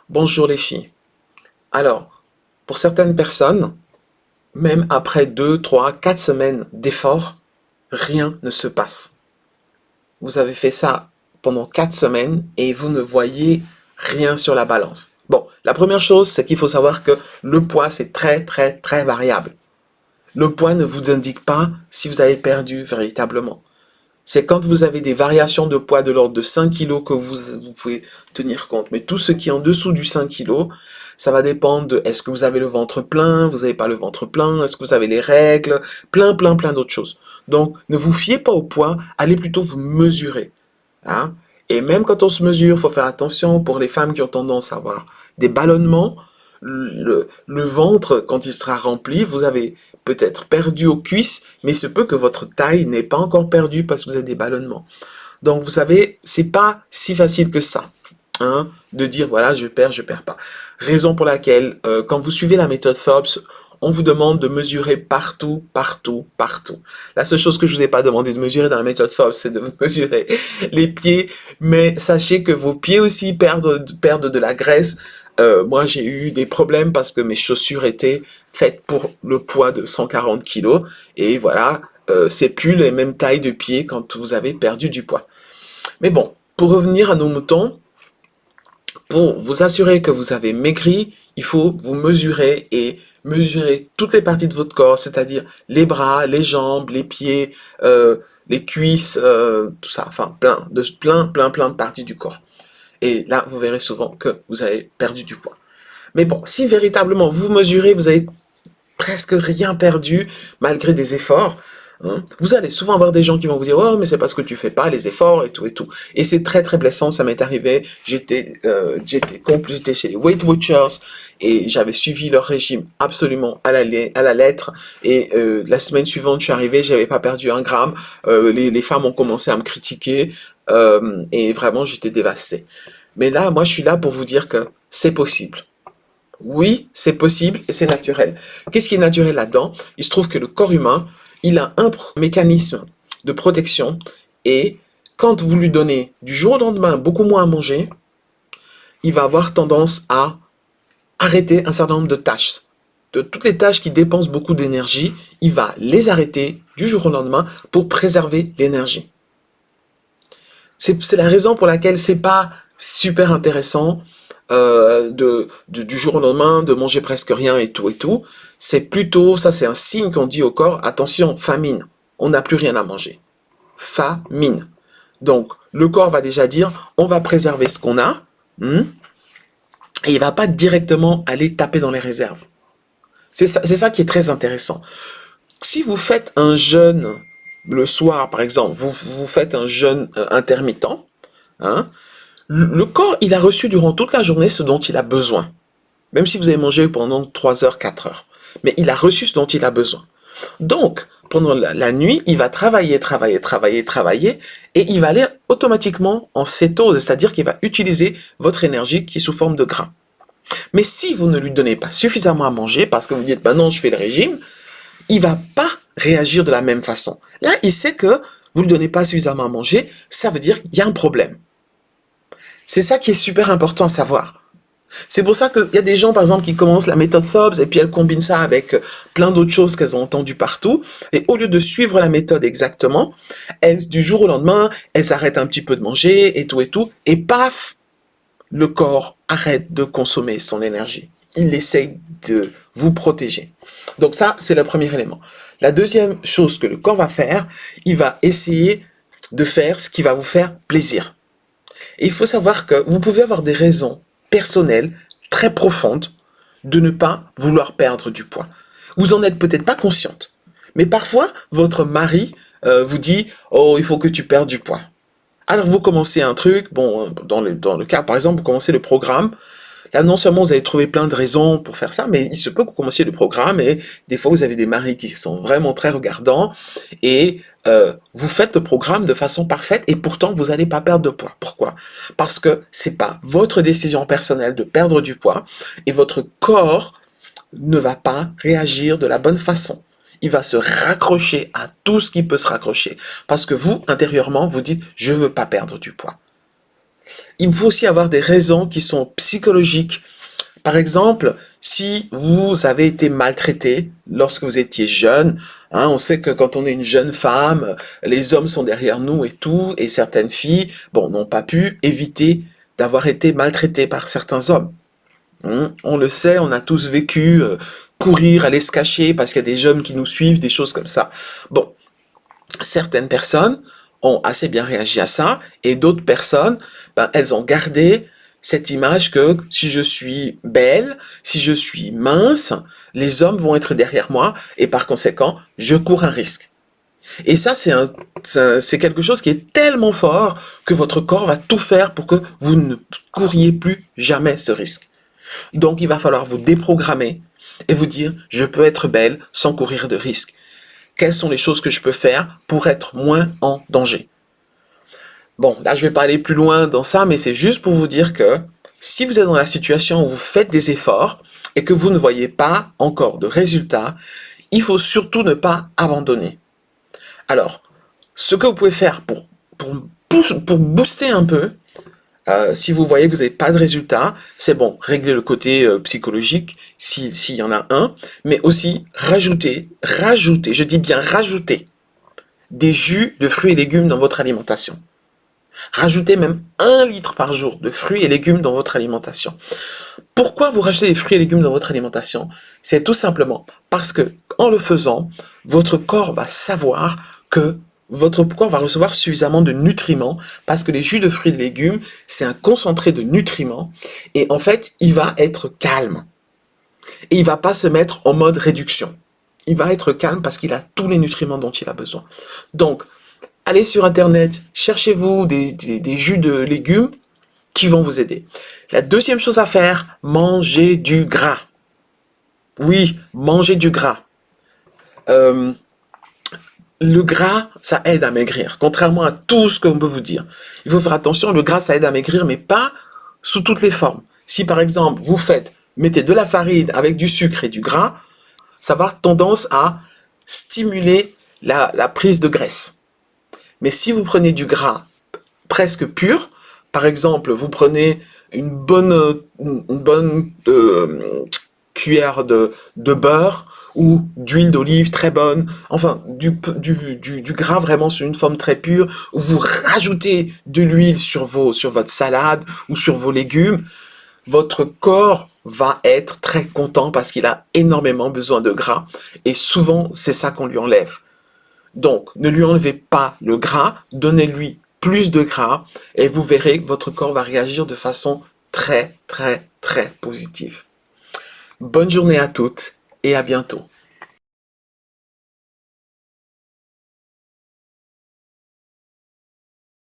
Bonjour les filles. Alors, pour certaines personnes, même après 2, 3, 4 semaines d'efforts, rien ne se passe. Vous avez fait ça pendant 4 semaines et vous ne voyez rien sur la balance. Bon, la première chose, c'est qu'il faut savoir que le poids, c'est très, très, très variable. Le poids ne vous indique pas si vous avez perdu véritablement. C'est quand vous avez des variations de poids de l'ordre de 5 kilos que vous pouvez tenir compte. Mais tout ce qui est en dessous du 5 kilos, ça va dépendre de est-ce que vous avez le ventre plein, vous n'avez pas le ventre plein, est-ce que vous avez les règles, plein d'autres choses. Donc, ne vous fiez pas au poids, allez plutôt vous mesurer. Hein. Et même quand on se mesure, il faut faire attention pour les femmes qui ont tendance à avoir des ballonnements. Le ventre, quand il sera rempli, vous avez peut-être perdu aux cuisses, mais il se peut que votre taille n'est pas encore perdue parce que vous avez des ballonnements. Donc, vous savez, c'est pas si facile que ça, hein, de dire voilà, je perds pas. Raison pour laquelle, quand vous suivez la méthode Forbes, on vous demande de mesurer partout, partout, partout. La seule chose que je vous ai pas demandé de mesurer dans la méthode Forbes, c'est de mesurer les pieds, mais sachez que vos pieds aussi perdent de la graisse. Moi, j'ai eu des problèmes parce que mes chaussures étaient faites pour le poids de 140 kilos et voilà, c'est plus les mêmes tailles de pieds quand vous avez perdu du poids. Mais bon, pour revenir à nos moutons, pour vous assurer que vous avez maigri, il faut vous mesurer et mesurer toutes les parties de votre corps, c'est-à-dire les bras, les jambes, les pieds, les cuisses, tout ça, enfin plein de parties du corps. Et là, vous verrez souvent que vous avez perdu du poids. Mais bon, si véritablement vous mesurez, vous avez presque rien perdu malgré des efforts. Hein. Vous allez souvent avoir des gens qui vont vous dire oh mais c'est parce que tu fais pas les efforts et tout et tout. Et c'est très très blessant, ça m'est arrivé. J'étais chez les Weight Watchers et j'avais suivi leur régime absolument à la lettre. Et la semaine suivante, je suis arrivé, j'avais pas perdu un gramme. Les femmes ont commencé à me critiquer et vraiment j'étais dévasté. Mais là, moi, je suis là pour vous dire que c'est possible. Oui, c'est possible et c'est naturel. Qu'est-ce qui est naturel là-dedans? Il se trouve que le corps humain, il a un mécanisme de protection et quand vous lui donnez du jour au lendemain beaucoup moins à manger, il va avoir tendance à arrêter un certain nombre de tâches. De toutes les tâches qui dépensent beaucoup d'énergie, il va les arrêter du jour au lendemain pour préserver l'énergie. C'est la raison pour laquelle c'est pas super intéressant du jour au lendemain de manger presque rien et tout et tout. C'est plutôt, ça c'est un signe qu'on dit au corps, attention, famine, on n'a plus rien à manger. Famine. Donc, le corps va déjà dire, on va préserver ce qu'on a, et il va pas directement aller taper dans les réserves. C'est ça qui est très intéressant. Si vous faites un jeûne le soir, par exemple, vous faites un jeûne intermittent, hein, le corps, il a reçu durant toute la journée ce dont il a besoin. Même si vous avez mangé pendant 3 heures, 4 heures. Mais il a reçu ce dont il a besoin. Donc, pendant la nuit, il va travailler, et il va aller automatiquement en cétose, c'est-à-dire qu'il va utiliser votre énergie qui est sous forme de gras. Mais si vous ne lui donnez pas suffisamment à manger, parce que vous dites, bah non, je fais le régime, il va pas réagir de la même façon. Là, il sait que vous ne lui donnez pas suffisamment à manger, ça veut dire qu'il y a un problème. C'est ça qui est super important à savoir. C'est pour ça qu'il y a des gens, par exemple, qui commencent la méthode Forbes et puis elles combinent ça avec plein d'autres choses qu'elles ont entendues partout. Et au lieu de suivre la méthode exactement, elles, du jour au lendemain, elles arrêtent un petit peu de manger et tout. Et paf, le corps arrête de consommer son énergie. Il essaye de vous protéger. Donc ça, c'est le premier élément. La deuxième chose que le corps va faire, il va essayer de faire ce qui va vous faire plaisir. Et il faut savoir que vous pouvez avoir des raisons personnelles très profondes de ne pas vouloir perdre du poids. Vous en êtes peut-être pas consciente, mais parfois votre mari vous dit oh il faut que tu perdes du poids. Alors vous commencez un truc, bon dans le cas par exemple vous commencez le programme. Là, non seulement vous avez trouvé plein de raisons pour faire ça, mais il se peut que vous commenciez le programme et des fois vous avez des maris qui sont vraiment très regardants et vous faites le programme de façon parfaite et pourtant vous n'allez pas perdre de poids. Pourquoi? Parce que c'est pas votre décision personnelle de perdre du poids et votre corps ne va pas réagir de la bonne façon. Il va se raccrocher à tout ce qui peut se raccrocher parce que vous, intérieurement, vous dites je veux pas perdre du poids. Il faut aussi avoir des raisons qui sont psychologiques. Par exemple, si vous avez été maltraité lorsque vous étiez jeune, hein, on sait que quand on est une jeune femme, les hommes sont derrière nous et tout, et certaines filles, bon, n'ont pas pu éviter d'avoir été maltraitées par certains hommes. On le sait, on a tous vécu courir, aller se cacher parce qu'il y a des jeunes qui nous suivent, des choses comme ça. Bon, certaines personnes ont assez bien réagi à ça et d'autres personnes, ben, elles ont gardé cette image que si je suis belle, si je suis mince, les hommes vont être derrière moi et par conséquent, je cours un risque. Et ça, c'est quelque chose qui est tellement fort que votre corps va tout faire pour que vous ne couriez plus jamais ce risque. Donc, il va falloir vous déprogrammer et vous dire, je peux être belle sans courir de risque. Quelles sont les choses que je peux faire pour être moins en danger? Bon, là, je vais pas aller plus loin dans ça, mais c'est juste pour vous dire que si vous êtes dans la situation où vous faites des efforts et que vous ne voyez pas encore de résultats, il faut surtout ne pas abandonner. Alors, ce que vous pouvez faire pour booster un peu, si vous voyez que vous n'avez pas de résultat, c'est bon, régler le côté psychologique, s'il y en a un, mais aussi rajouter, je dis bien rajouter, des jus de fruits et légumes dans votre alimentation. Rajoutez même 1 litre par jour de fruits et légumes dans votre alimentation. Pourquoi vous rajoutez des fruits et légumes dans votre alimentation? C'est tout simplement parce que, en le faisant, votre corps va savoir que votre corps va recevoir suffisamment de nutriments parce que les jus de fruits et de légumes, c'est un concentré de nutriments et en fait, il va être calme. Et il va pas se mettre en mode réduction. Il va être calme parce qu'il a tous les nutriments dont il a besoin. Donc, allez sur Internet, cherchez-vous des jus de légumes qui vont vous aider. La deuxième chose à faire, mangez du gras. Oui, mangez du gras. Le gras, ça aide à maigrir, contrairement à tout ce qu'on peut vous dire. Il faut faire attention, le gras, ça aide à maigrir, mais pas sous toutes les formes. Si par exemple, mettez de la farine avec du sucre et du gras, ça va avoir tendance à stimuler la prise de graisse. Mais si vous prenez du gras presque pur, par exemple, vous prenez une bonne cuillère de beurre ou d'huile d'olive très bonne, enfin du gras vraiment sur une forme très pure, où vous rajoutez de l'huile sur votre salade ou sur vos légumes, votre corps va être très content parce qu'il a énormément besoin de gras et souvent c'est ça qu'on lui enlève. Donc, ne lui enlevez pas le gras, donnez-lui plus de gras et vous verrez que votre corps va réagir de façon très, très, très positive. Bonne journée à toutes et à bientôt.